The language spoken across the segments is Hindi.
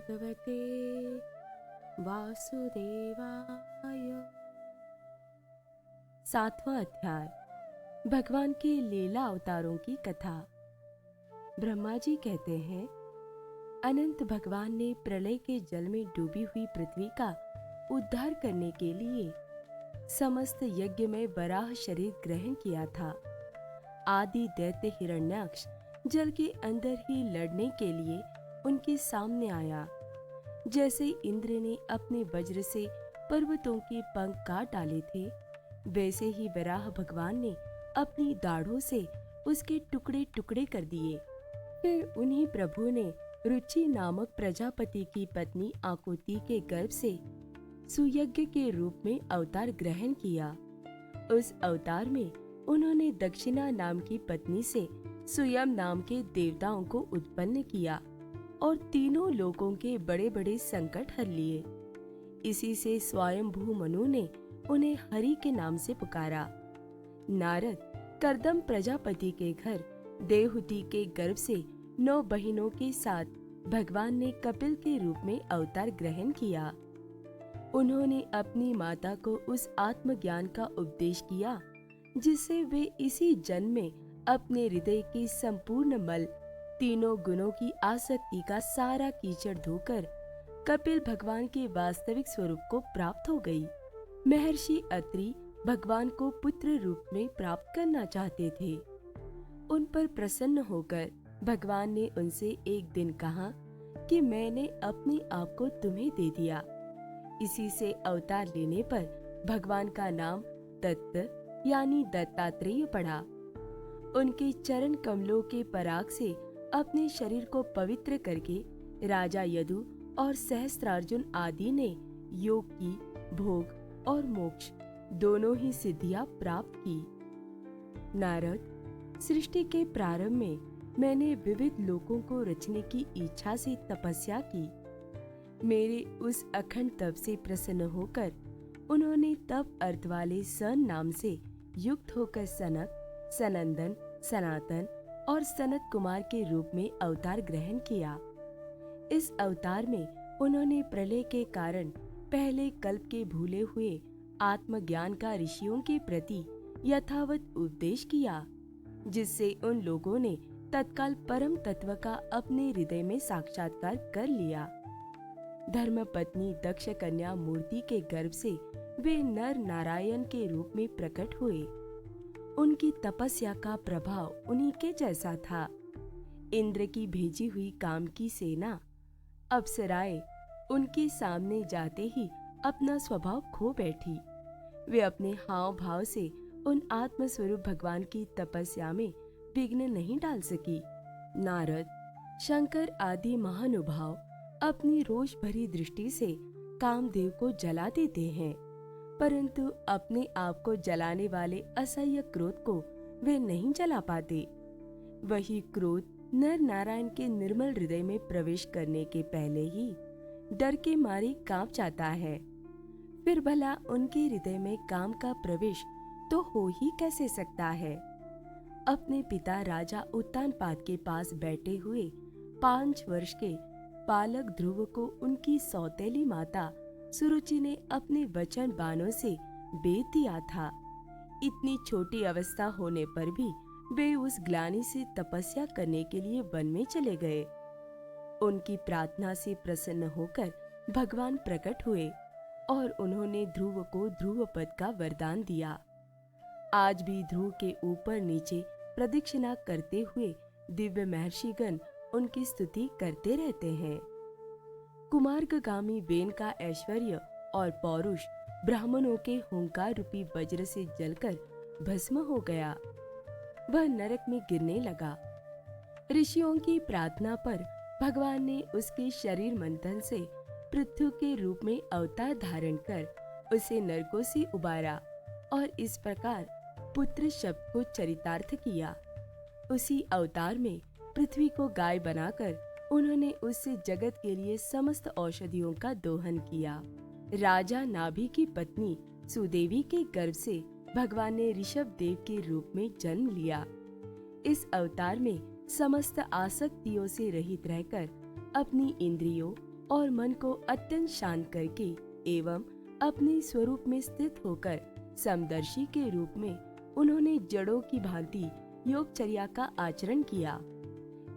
भगवते वासुदेवाय। 7वां अध्याय भगवान के लीला अवतारों की कथा। ब्रह्मा जी कहते हैं, अनंत भगवान ने प्रलय के जल में डूबी हुई पृथ्वी का उद्धार करने के लिए समस्त यज्ञ में वराह शरीर ग्रहण किया था। आदि दैत्य हिरण्याक्ष जल के अंदर ही लड़ने के लिए उनके सामने आया। जैसे इंद्र ने अपने वज्र से पर्वतों के पंख काट डाले थे, वैसे ही वराह भगवान ने अपनी दाढ़ों से उसके टुकड़े टुकड़े कर दिए। फिर उन्हीं प्रभु ने रुचि नामक प्रजापति की पत्नी आकुति के गर्भ से सुयज्ञ के रूप में अवतार ग्रहण किया। उस अवतार में उन्होंने दक्षिणा नाम की पत्नी से सुयम नाम के देवताओं को उत्पन्न किया और तीनों लोकों के बड़े बड़े संकट हर लिए। इसी से स्वयंभू मनु ने उन्हें हरि के नाम से पुकारा। नारद कर्दम प्रजापति के घर देवहूति के गर्भ से 9 बहिनों के साथ भगवान ने कपिल के रूप में अवतार ग्रहण किया। उन्होंने अपनी माता को उस आत्मज्ञान का उपदेश किया जिससे वे इसी जन्म में अपने हृदय की संपूर्ण मल, तीनों गुणों की आसक्ति का सारा कीचड़ धोकर कपिल भगवान के वास्तविक स्वरूप को प्राप्त हो गई। महर्षि अत्रि भगवान को पुत्र रूप में प्राप्त करना चाहते थे। उन पर प्रसन्न होकर भगवान ने उनसे एक दिन कहा कि मैंने अपने आप को तुम्हें दे दिया। इसी से अवतार लेने पर भगवान का नाम दत्त यानी दत्तात्रेय पड़ा। उनके चरण कमलों के पराग से अपने शरीर को पवित्र करके राजा यदु और सहस्त्रार्जुन आदि ने योग की, भोग और मोक्ष दोनों ही सिद्धियां प्राप्त की। नारद, सृष्टि के प्रारंभ में मैंने विविध लोकों को रचने की इच्छा से तपस्या की। मेरे उस अखंड तप से प्रसन्न होकर उन्होंने तप अर्थ वाले सन नाम से युक्त होकर सनक, सनंदन, सनातन और सनत कुमार के रूप में अवतार ग्रहण किया। इस अवतार में उन्होंने प्रलय के कारण पहले कल्प के भूले हुए आत्मज्ञान का ऋषियों के प्रति यथावत उपदेश किया, जिससे उन लोगों ने तत्काल परम तत्व का अपने हृदय में साक्षात्कार कर लिया। धर्मपत्नी दक्ष कन्या मूर्ति के गर्भ से वे नर नारायण के रूप में प्रकट हुए। उनकी तपस्या का प्रभाव उन्हीं के जैसा था। इंद्र की भेजी हुई काम की सेना अप्सराएं उनके सामने जाते ही अपना स्वभाव खो बैठी। वे अपने हाव भाव से उन आत्मस्वरूप भगवान की तपस्या में विघ्न नहीं डाल सकी। नारद, शंकर आदि महानुभाव अपनी रोष भरी दृष्टि से कामदेव को जला देते हैं, परंतु अपने आप को जलाने वाले असह्य क्रोध को वे नहीं जला पाते। वही क्रोध नर नारायण के निर्मल हृदय में प्रवेश करने के पहले ही डर के मारे कांप जाता है। फिर भला उनके हृदय में काम का प्रवेश तो हो ही कैसे सकता है। अपने पिता राजा उत्तानपाद के पास बैठे हुए 5 वर्ष के बालक ध्रुव को उनकी सौतेली माता सुरुचि ने अपने वचन बाणों से बेध दिया था। इतनी छोटी अवस्था होने पर भी वे उस ग्लानि से तपस्या करने के लिए वन में चले गए। उनकी प्रार्थना से प्रसन्न होकर भगवान प्रकट हुए और उन्होंने ध्रुव को ध्रुव पद का वरदान दिया। आज भी ध्रुव के ऊपर नीचे प्रदक्षिणा करते हुए दिव्य महर्षिगण उनकी स्तुति करते रहते हैं। कुमार्गामी वेन का ऐश्वर्य और पौरुष ब्राह्मणों के हुंकार रूपी वज्र से जलकर भस्म हो गया। वह नरक में गिरने लगा। ऋषियों की प्रार्थना पर भगवान ने उसके शरीर मंथन से पृथ्वी के रूप में अवतार धारण कर उसे नरकों से उबारा और इस प्रकार पुत्र शब्द को चरितार्थ किया। उसी अवतार में पृथ्वी को गाय बनाकर उन्होंने उससे जगत के लिए समस्त औषधियों का दोहन किया। राजा नाभि की पत्नी सुदेवी के गर्भ से भगवान ने ऋषभ देव के रूप में जन्म लिया। इस अवतार में समस्त आसक्तियों से रहित रहकर अपनी इंद्रियों, और मन को अत्यंत शांत करके एवं अपने स्वरूप में स्थित होकर समदर्शी के रूप में उन्होंने जड़ों की भांति योगचर्या का आचरण किया।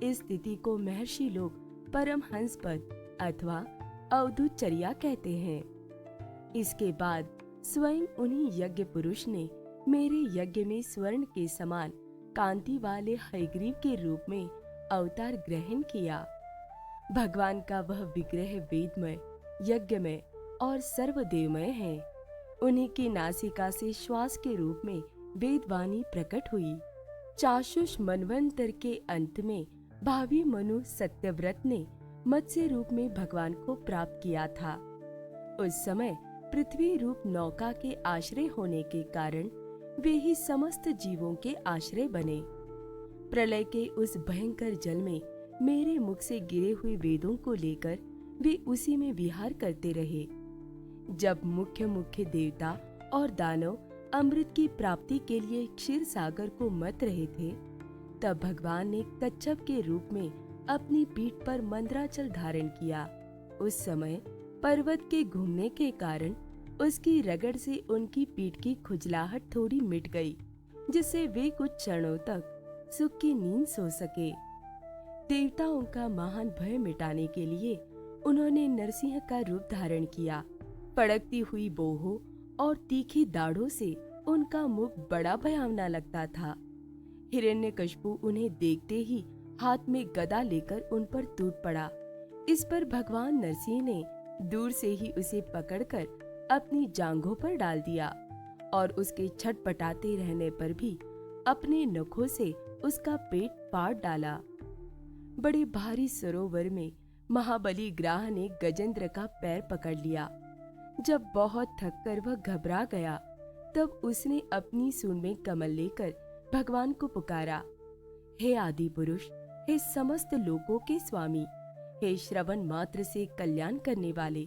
इस स्थिति को महर्षि लोग परमहंस पद अथवा अवधूतचर्या कहते हैं। इसके बाद स्वयं उन्हीं यज्ञ पुरुष ने मेरे यज्ञ में स्वर्ण के समान कांति वाले हयग्रीव के रूप में अवतार ग्रहण किया। भगवान का वह विग्रह वेदमय, यज्ञमय और सर्वदेवमय है। उन्हीं की नासिका से श्वास के रूप में वेदवाणी प्रकट हुई। चाशुष मनवंतर के अंत में भावी मनु सत्यव्रत ने मत्स्य रूप में भगवान को प्राप्त किया था। उस समय पृथ्वी रूप नौका के आश्रय होने के कारण वे ही समस्त जीवों के आश्रय बने। प्रलय के उस भयंकर जल में मेरे मुख से गिरे हुए वेदों को लेकर वे उसी में विहार करते रहे। जब मुख्य मुख्य देवता और दानव अमृत की प्राप्ति के लिए क्षीर सागर को मत रहे थे, तब भगवान ने कच्छप के रूप में अपनी पीठ पर मंदराचल धारण किया। उस समय पर्वत के घूमने के कारण उसकी रगड़ से उनकी पीठ की खुजलाहट थोड़ी मिट गई, जिससे वे कुछ क्षणों तक सुख की नींद सो सके। देवताओं का महान भय मिटाने के लिए उन्होंने नरसिंह का रूप धारण किया। फड़कती हुई बोहों और तीखी दाढ़ों से उनका मुख बड़ा भयावना लगता था। हिरण्यकशिपु उन्हें देखते ही हाथ में गदा लेकर उन पर टूट पड़ा। इस पर भगवान नरसिंह ने दूर से ही उसे पकड़कर अपनी जांघों पर डाल दिया और उसके छटपटाते रहने पर भी अपने नखों से उसका पेट फाड़ डाला। बड़े भारी सरोवर में महाबली ग्राह ने गजेंद्र का पैर पकड़ लिया। जब बहुत थककर वह घबरा गया, तब उसने अपनी सूंड में कमल लेकर भगवान को पुकारा, हे आदि पुरुष, हे समस्त लोकों के स्वामी, हे श्रवण मात्र से कल्याण करने वाले।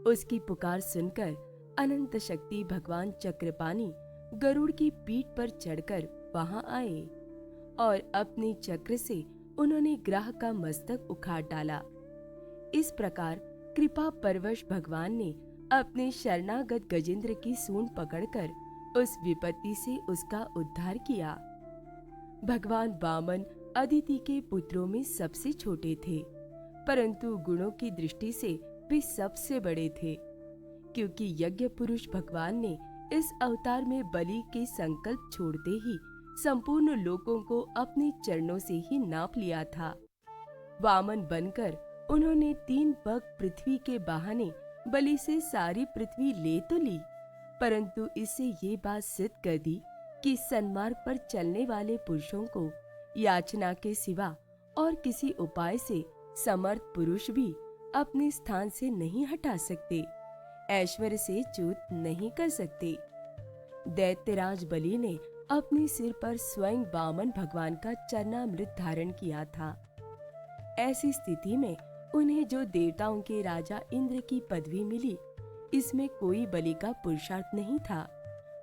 उसकी पुकार सुनकर अनंत शक्ति भगवान चक्रपाणि गरुड़ की पीठ पर चढ़कर वहां आए और अपने चक्र से उन्होंने ग्राह का मस्तक उखाड़ डाला। इस प्रकार कृपा परवश भगवान ने अपने शरणागत गजेंद्र की सूंड पकड़कर उस विपत्ति से उसका उद्धार किया। भगवान वामन अदिति के पुत्रों में सबसे छोटे थे, परंतु गुणों की दृष्टि से वे सबसे बड़े थे, क्योंकि यज्ञ पुरुष भगवान ने इस अवतार में बलि के संकल्प छोड़ते ही संपूर्ण लोकों को अपने चरणों से ही नाप लिया था। वामन बनकर उन्होंने 3 पग पृथ्वी के बहाने बलि से सारी पृथ्वी ले तो ली, परंतु इससे ये बात सिद्ध कर दी कि सन्मार्ग पर चलने वाले पुरुषों को याचना के सिवा और किसी उपाय से समर्थ पुरुष भी अपने स्थान से नहीं हटा सकते, ऐश्वर्य से च्युत नहीं कर सकते। दैत्यराज बलि ने अपने सिर पर स्वयं वामन भगवान का चरणामृत धारण किया था। ऐसी स्थिति में उन्हें जो देवताओं के राजा इंद्र की पदवी मिली, इसमें कोई बलि का पुरुषार्थ नहीं था।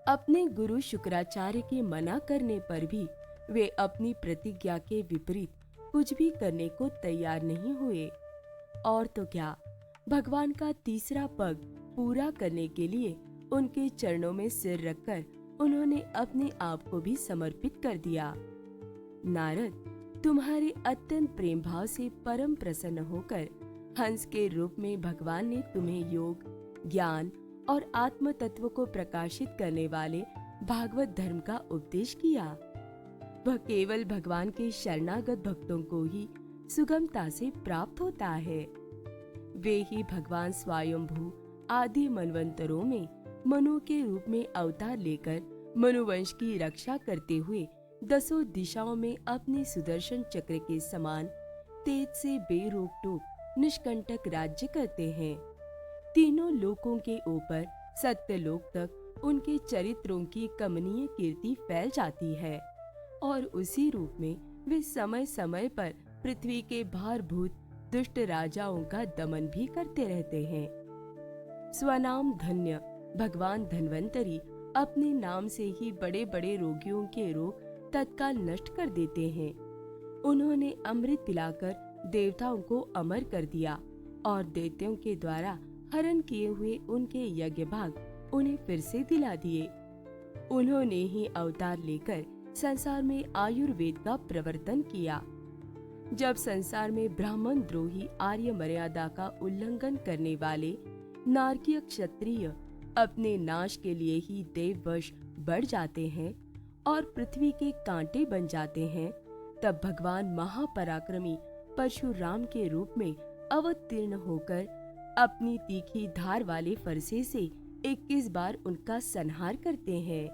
अपने गुरु शुक्राचार्य के मना करने पर भी वे अपनी प्रतिज्ञा के विपरीत कुछ भी करने को तैयार नहीं हुए। और तो क्या, भगवान का तीसरा पग पूरा करने के लिए उनके चरणों में सिर रखकर उन्होंने अपने आप को भी समर्पित कर दिया। नारद, तुम्हारे अत्यंत प्रेम भाव से परम प्रसन्न होकर हंस के रूप में भगवान ने तुम्हें योग, ज्ञान और आत्म तत्व को प्रकाशित करने वाले भागवत धर्म का उपदेश किया। वह केवल भगवान के शरणागत भक्तों को ही सुगमता से प्राप्त होता है। वे ही भगवान स्वयंभू आदि मनवंतरों में मनु के रूप में अवतार लेकर मनुवंश की रक्षा करते हुए 10 दिशाओं में अपने सुदर्शन चक्र के समान तेज से बेरोक टोक निष्कंटक राज्य करते हैं। तीनों लोकों के ऊपर सत्यलोक तक उनके चरित्रों की कमनीय कीर्ति फैल जाती है और उसी रूप में वे समय समय पर पृथ्वी के भारभूत दुष्ट राजाओं का दमन भी करते रहते हैं। स्वनाम धन्य भगवान धन्वंतरी अपने नाम से ही बड़े बड़े रोगियों के रोग तत्काल नष्ट कर देते हैं। उन्होंने अमृत पिलाकर देवताओं को अमर कर दिया और दैत्यों के द्वारा हरण किए हुए उनके यज्ञ भाग उन्हें फिर से दिला दिए। उन्होंने ही अवतार लेकर संसार में आयुर्वेद का प्रवर्तन किया। जब संसार में ब्राह्मण द्रोही आर्य मर्यादा का उल्लंघन करने वाले नारकीय क्षत्रिय अपने नाश के लिए ही देववश बढ़ जाते हैं और पृथ्वी के कांटे बन जाते हैं, तब भगवान महापराक्रमी परशुराम के रूप में अवतीर्ण होकर अपनी तीखी धार वाले फरसे से 21 बार उनका संहार करते हैं।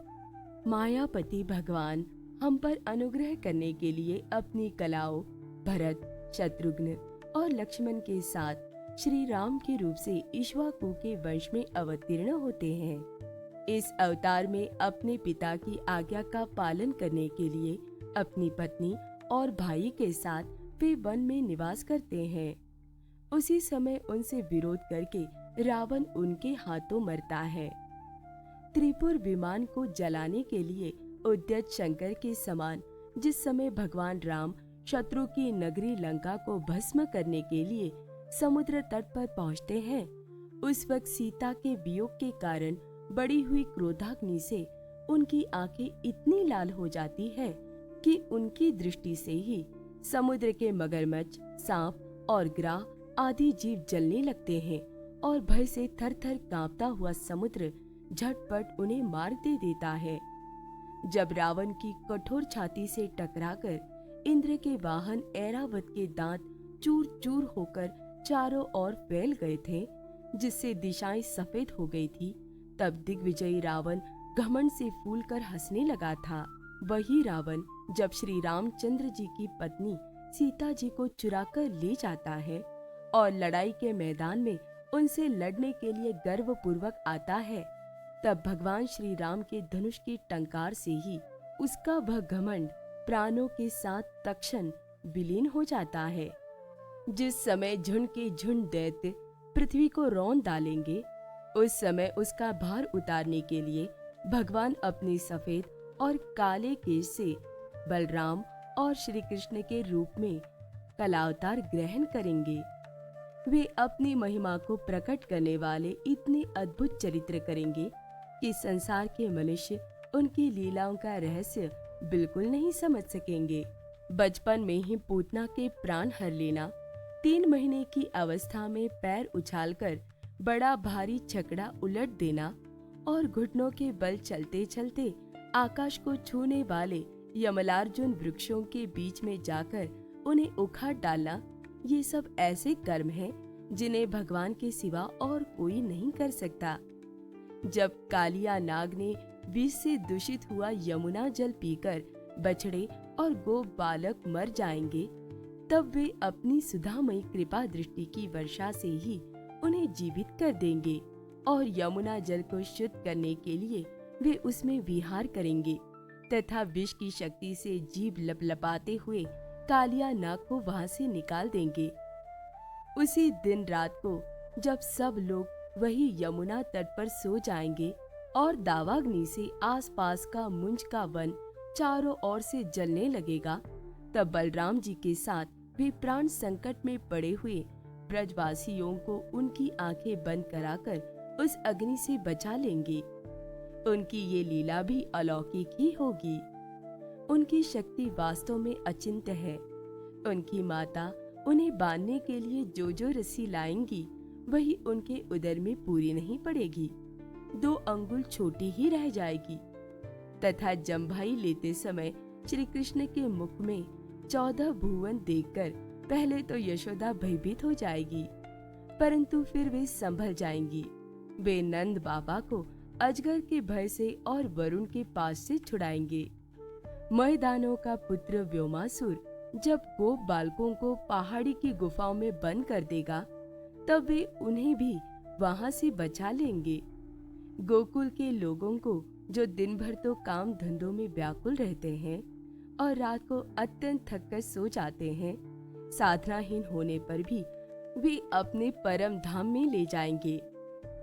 मायापति भगवान हम पर अनुग्रह करने के लिए अपनी कलाओं भरत, शत्रुघ्न और लक्ष्मण के साथ श्री राम के रूप से इक्ष्वाकु के वंश में अवतीर्ण होते हैं। इस अवतार में अपने पिता की आज्ञा का पालन करने के लिए अपनी पत्नी और भाई के साथ वे वन में निवास करते हैं। उसी समय उनसे विरोध करके रावण उनके हाथों मरता है। त्रिपुर विमान को जलाने के लिए उद्यत शंकर के समान जिस समय भगवान राम शत्रु की नगरी लंका को भस्म करने के लिए समुद्र तट पर पहुंचते हैं, उस वक्त सीता के वियोग के कारण बढ़ी हुई क्रोधाग्नि से उनकी आंखें इतनी लाल हो जाती है कि उनकी दृष्टि से ही समुद्र के मगरमच्छ, सांप और ग्राह आदि जीव जलने लगते हैं और भय से थर-थर कांपता हुआ समुद्र झटपट उन्हें मार दे देता है। जब रावण की कठोर छाती से टकराकर इंद्र के वाहन ऐरावत के दांत चूर-चूर होकर चारों ओर फैल गए थे, जिससे दिशाएं सफेद हो गई थी, तब दिग्विजयी रावण घमंड से फूलकर हंसने लगा था। वही रावण जब श्री रामचंद्र जी की पत्नी सीता जी को चुराकर ले जाता है और लड़ाई के मैदान में उनसे लड़ने के लिए गर्वपूर्वक आता है, तब भगवान श्री राम के धनुष की टंकार से ही उसका वह घमंड प्राणों के साथ तत्क्षण विलीन हो जाता है। जिस समय झुंड के झुंड दैत्य पृथ्वी को रौंद डालेंगे, उस समय उसका भार उतारने के लिए भगवान अपने सफेद और काले केश से बलराम और श्री कृष्ण के रूप में कलावतार ग्रहण करेंगे। वे अपनी महिमा को प्रकट करने वाले इतने अद्भुत चरित्र करेंगे कि संसार के मनुष्य उनकी लीलाओं का रहस्य बिल्कुल नहीं समझ सकेंगे। बचपन में ही पूतना के प्राण हर लेना, 3 महीने की अवस्था में पैर उछालकर बड़ा भारी छकड़ा उलट देना और घुटनों के बल चलते चलते आकाश को छूने वाले यमलार्जुन वृक्षों के बीच में जाकर उन्हें उखाड़ डालना, ये सब ऐसे कर्म हैं जिन्हें भगवान के सिवा और कोई नहीं कर सकता। जब कालिया नाग ने विष से दूषित हुआ यमुना जल पीकर बछड़े और गोप बालक मर जाएंगे, तब वे अपनी सुधामयी कृपा दृष्टि की वर्षा से ही उन्हें जीवित कर देंगे और यमुना जल को शुद्ध करने के लिए वे उसमें विहार करेंगे तथा विष की शक्ति से जीभ लपलपाते हुए कालिया नाग को वहां से निकाल देंगे। उसी दिन रात को जब सब लोग वही यमुना तट पर सो जाएंगे और दावाग्नि से आसपास का मुंज का वन चारों ओर से जलने लगेगा, तब बलराम जी के साथ वे प्राण संकट में पड़े हुए ब्रजवासियों को उनकी आंखें बंद कराकर उस अग्नि से बचा लेंगे। उनकी ये लीला भी अलौकिक ही होगी। उनकी शक्ति वास्तव में अचिंत्य है। उनकी माता उन्हें बांधने के लिए जो जो रस्सी लाएंगी, वही उनके उदर में पूरी नहीं पड़ेगी, 2 अंगुल छोटी ही रह जाएगी। तथा जम्भाई लेते समय श्री कृष्ण के मुख में 14 भुवन देखकर पहले तो यशोदा भयभीत हो जाएगी, परंतु फिर वे संभल जाएंगी। वे नंद बाबा को अजगर के भय से और वरुण के पास से छुड़ाएंगे। मयदानों का पुत्र व्योमासुर जब गोप बालकों को पहाड़ी की गुफाओं में बंद कर देगा, तब वे उन्हें भी वहां से बचा लेंगे। गोकुल के लोगों को जो दिन भर तो काम धंधों में व्याकुल रहते हैं और रात को अत्यंत थककर सो जाते हैं, साधनाहीन होने पर भी वे अपने परम धाम में ले जाएंगे।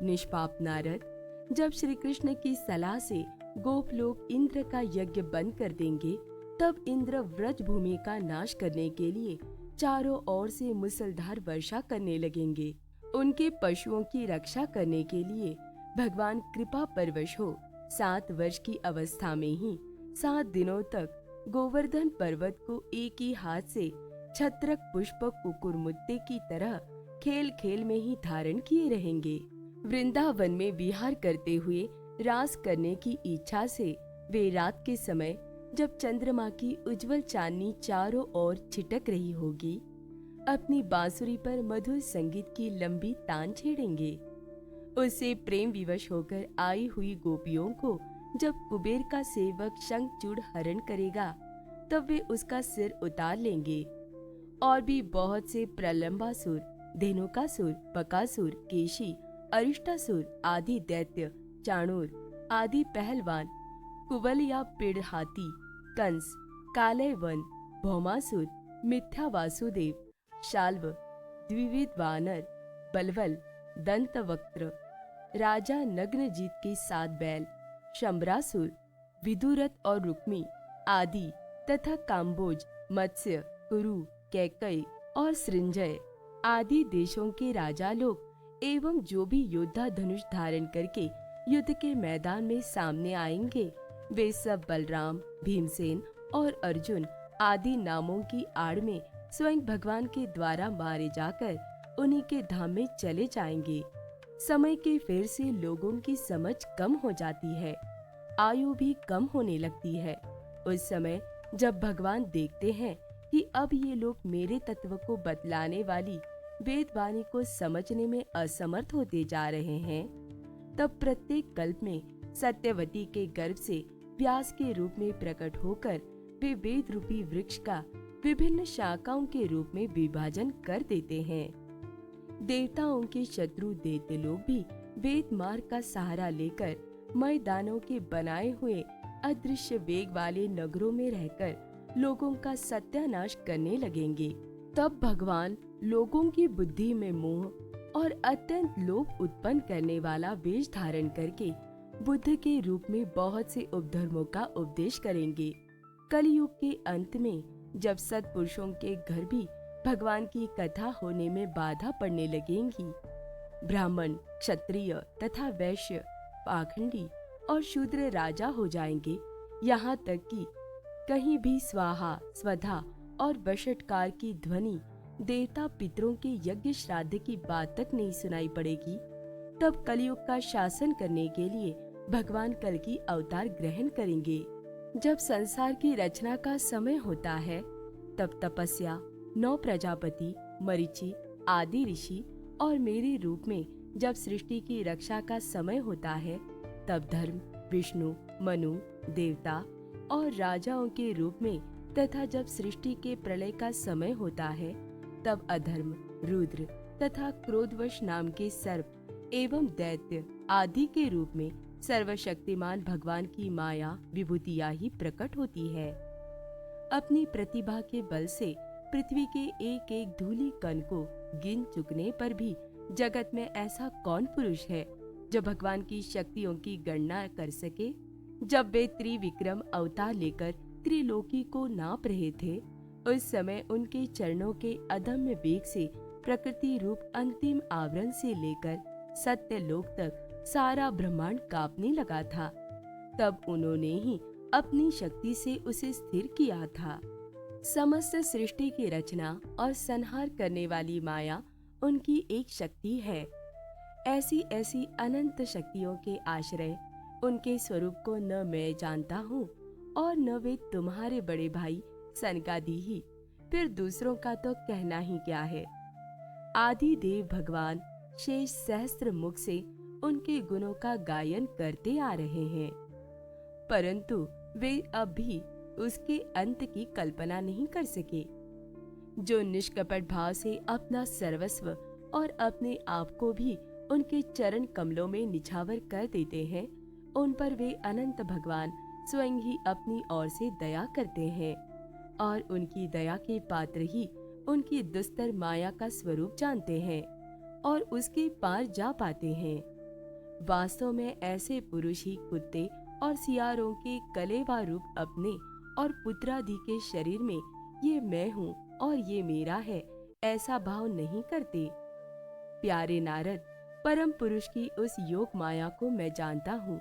निष्पाप नारद जब श्री कृष्ण की सलाह से गोप लोग इंद्र का यज्ञ बंद कर देंगे, तब इंद्र व्रज भूमि का नाश करने के लिए चारों ओर से मूसलधार वर्षा करने लगेंगे। उनके पशुओं की रक्षा करने के लिए भगवान कृपा परवश हो 7 वर्ष की अवस्था में ही 7 दिनों तक गोवर्धन पर्वत को एक ही हाथ से छत्रक पुष्प कुकुरमुत्ते की तरह खेल खेल में ही धारण किए रहेंगे। वृंदावन में विहार करते हुए रास करने की इच्छा से वे रात के समय, जब चंद्रमा की उज्जवल चांदनी चारों ओर छिटक रही होगी, अपनी बांसुरी पर मधुर संगीत की लंबी तान छेड़ेंगे। उससे प्रेम विवश होकर आई हुई गोपियों को जब कुबेर का सेवक शंखचूड़ हरण करेगा, तब वे उसका सिर उतार लेंगे। और भी बहुत से प्रलंबासुर, धेनुकासुर, बकासुर, केशी, अरिष्टासुर आदि दैत्य, चाणूर आदि पहलवान, कुबल या पिड़ हाथी, कंस, कालयवन, भौमासुर, मिथ्या वासुदेव, शाल्व, द्विविध वानर, बलवल, दंतवक्त्र, राजा नग्नजीत के 7 बैल, शंबरासुर, विदुरथ और रुक्मी आदि तथा काम्बोज, मत्स्य, कुरु, कैकई और सृंजय आदि देशों के राजा लोग एवं जो भी योद्धा धनुष धारण करके युद्ध के मैदान में सामने आएंगे, वे सब बलराम, भीमसेन और अर्जुन आदि नामों की आड़ में स्वयं भगवान के द्वारा मारे जाकर उन्हीं के धाम में चले जाएंगे। समय के फेर से लोगों की समझ कम हो जाती है, आयु भी कम होने लगती है। उस समय जब भगवान देखते हैं कि अब ये लोग मेरे तत्व को बतलाने वाली वेदवाणी को समझने में असमर्थ होते जा रहे हैं, तब प्रत्येक कल्प में सत्यवती के गर्भ से व्यास के रूप में प्रकट होकर वे वेद रूपी वृक्ष का विभिन्न शाखाओं के रूप में विभाजन कर देते हैं। देवताओं के शत्रु दैत्य लोग भी वेद मार्ग का सहारा लेकर मैदानों के बनाए हुए अदृश्य वेग वाले नगरों में रहकर लोगों का सत्यानाश करने लगेंगे। तब भगवान लोगों की बुद्धि में मोह और अत्यंत लोभ उत्पन्न करने वाला वेश धारण करके बुद्ध के रूप में बहुत से उपधर्मों का उपदेश करेंगे। कलयुग के अंत में जब सत्पुरुषों के घर भी भगवान की कथा होने में बाधा पड़ने लगेंगी, ब्राह्मण, क्षत्रिय तथा वैश्य, पाखंडी और शूद्र राजा हो जाएंगे। यहाँ तक कि कहीं भी स्वाहा, स्वधा और बशटकार की ध्वनि देवता पितरों के यज्ञ श्राद्ध की बात तक नहीं सुनाई पड़ेगी। तब कलयुग का शासन करने के लिए भगवान कल की अवतार ग्रहण करेंगे। जब संसार की रचना का समय होता है, तब तपस्या, 9 प्रजापति, मरीचि आदि ऋषि और मेरे रूप में जब सृष्टि की रक्षा का समय होता है, तब धर्म, विष्णु, मनु, देवता और राजाओं के रूप में तथा जब सृष्टि के प्रलय का समय होता है, तब अधर्म, रुद्र तथा क्रोधवश नाम के सर्प एवं दैत्य आदि के रूप में सर्वशक्तिमान भगवान की माया विभूतियां ही प्रकट होती है। अपनी प्रतिभा के बल से पृथ्वी के एक एक धूलि कण को गिन चुकने पर भी जगत में ऐसा कौन पुरुष है जो भगवान की शक्तियों की गणना कर सके। जब वे त्रिविक्रम अवतार लेकर त्रिलोकी को नाप रहे थे, उस समय उनके चरणों के अदम्य वेग से प्रकृति रूप अंतिम आवरण से लेकर सत्यलोक तक सारा ब्रह्मांड कांपने लगा था। तब उन्होंने ही अपनी शक्ति से उसे स्थिर किया था। समस्त सृष्टि की रचना और संहार करने वाली माया उनकी एक शक्ति है। ऐसी ऐसी अनंत शक्तियों के आश्रय उनके स्वरूप को न मैं जानता हूँ और न वे तुम्हारे बड़े भाई सनकादि ही, फिर दूसरों का तो कहना ही क्या है। आदि देव भगवान शेष सहस्त्र मुख से उनके गुणों का गायन करते आ रहे हैं, परंतु वे अब भी उसके अंत की कल्पना नहीं कर सके। जो निष्कपट भाव से अपना सर्वस्व और अपने आप को भी उनके चरण कमलों में निछावर कर देते हैं, उन पर वे अनंत भगवान स्वयं ही अपनी ओर से दया करते हैं और उनकी दया के पात्र ही उनकी दुस्तर माया का स्वरूप जानते हैं और उसके पार जा पाते हैं। वास्तव में ऐसे पुरुष ही कुत्ते और सियारों के कलेवा रूप अपने और पुत्रादि के शरीर में ये मैं हूँ और ये मेरा है ऐसा भाव नहीं करते। प्यारे नारद, परम पुरुष की उस योग माया को मैं जानता हूँ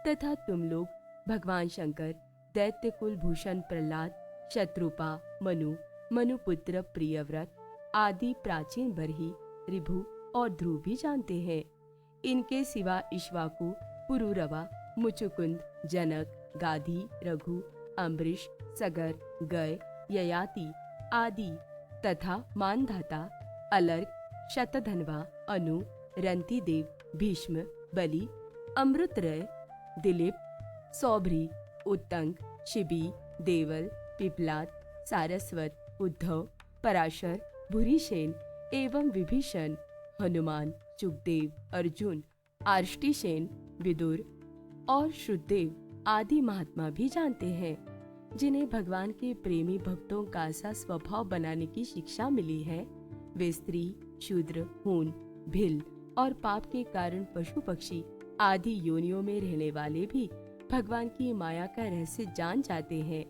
तथा तुम लोग भगवान शंकर, दैत्य कुल भूषण प्रहलाद, शत्रुपा, मनुपुत्र प्रियव्रत आदि प्राचीन बरही, ऋभु और ध्रुव भी जानते हैं। इनके सिवा इक्ष्वाकु, पुरुरवा, मुचुकुंद, जनक, गाधी, रघु, अम्बरीश, सगर, गय, ययाति आदि तथा मानधाता, अलर्क, शतधन्वा, अनु, रंतिदेव, भीष्म, बलि, अमृतरय, दिलीप, सौभरी, उत्तंग, शिबी, देवल, पिपलाद, सारस्वत, उद्धव, पराशर, भूरिसेन एवं विभीषण, हनुमान, सुखदेव, अर्जुन, आर्ष्टिसेन, विदुर और श्रुतदेव आदि महात्मा भी जानते हैं, जिन्हें भगवान के प्रेमी भक्तों का सा स्वभाव बनाने की शिक्षा मिली है। वे स्त्री, शूद्र, हून, भिल और पाप के कारण पशु पक्षी आदि योनियों में रहने वाले भी भगवान की माया का रहस्य जान जाते हैं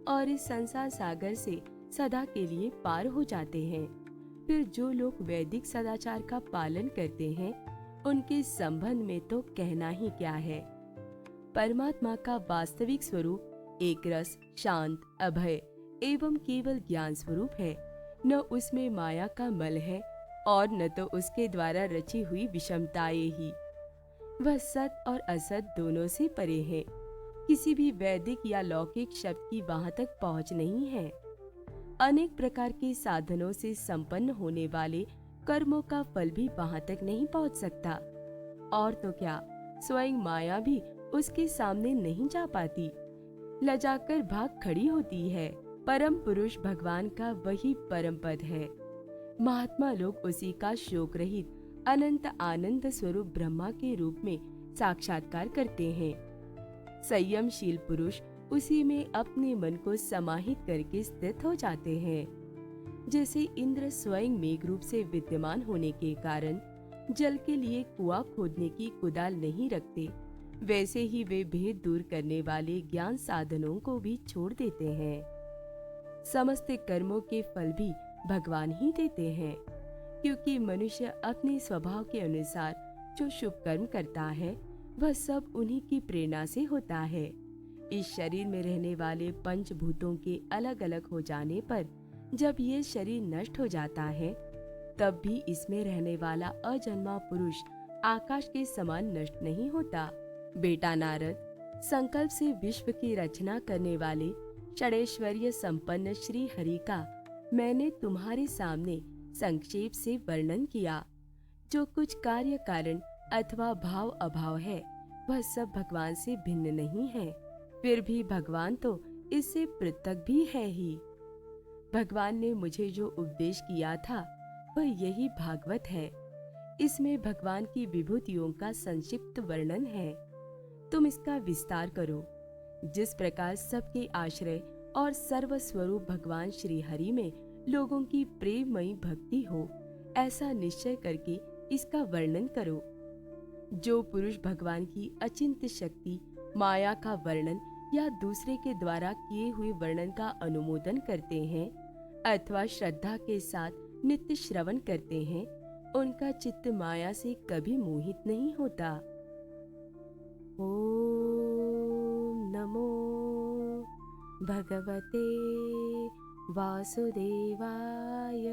और इस संसार सागर से सदा के लिए पार हो जाते हैं। फिर जो लोग वैदिक सदाचार का पालन करते हैं, उनके संबंध में तो कहना ही क्या है। परमात्मा का वास्तविक स्वरूप एक रस, शांत, अभय एवं केवल ज्ञान स्वरूप है। न उसमें माया का मल है और न तो उसके द्वारा रची हुई विषमताएं ही। वह सत और असत दोनों से परे है। किसी भी वैदिक या लौकिक शब्द की वहां तक पहुंच नहीं है। अनेक प्रकार के साधनों से संपन्न होने वाले कर्मों का फल भी वहां तक नहीं पहुंच सकता। और तो क्या, स्वयं माया भी उसके सामने नहीं जा पाती, लजाकर भाग खड़ी होती है। परम पुरुष भगवान का वही परम पद है। महात्मा लोग उसी का शोक रहित अनंत आनंद स्वरूप ब्रह्मा के रूप में साक्षात्कार करते हैं। संयमशील पुरुष उसी में अपने मन को समाहित करके स्थित हो जाते हैं। जैसे इंद्र स्वयं मेघ रूप से विद्यमान होने के कारण जल के लिए कुआं खोदने की कुदाल नहीं रखते, वैसे ही वे भेद दूर करने वाले ज्ञान साधनों को भी छोड़ देते हैं। समस्त कर्मों के फल भी भगवान ही देते हैं, क्योंकि मनुष्य अपने स्वभाव के अनुसार जो शुभ कर्म करता है वह सब उन्हीं की प्रेरणा से होता है। इस शरीर में रहने वाले पंचभूतों के अलग अलग हो जाने पर जब ये शरीर नष्ट हो जाता है, तब भी इसमें रहने वाला अजन्मा पुरुष आकाश के समान नष्ट नहीं होता। बेटा नारद, संकल्प से विश्व की रचना करने वाले षडैश्वर्य संपन्न श्री हरि का मैंने तुम्हारे सामने संक्षेप से वर्णन किया। जो कुछ कार्य कारण अथवा भाव अभाव है, वह सब भगवान से भिन्न नहीं है। फिर भी भगवान तो इससे पृथक भी है ही। भगवान ने मुझे जो उपदेश किया था वह यही भागवत है। इसमें भगवान की विभूतियों का संक्षिप्त वर्णन है। तुम इसका विस्तार करो। जिस प्रकार सबके आश्रय और सर्वस्वरूप भगवान श्री हरि में लोगों की प्रेममयी भक्ति हो, ऐसा निश्चय करके इसका वर्णन करो। जो पुरुष भगवान की अचिंत्य शक्ति, माया का वर्णन या दूसरे के द्वारा किए हुए वर्णन का अनुमोदन करते हैं अथवा श्रद्धा के साथ नित्य श्रवण करते हैं, उनका चित्त माया से कभी मोहित नहीं होता। ओम नमो भगवते वासुदेवाय।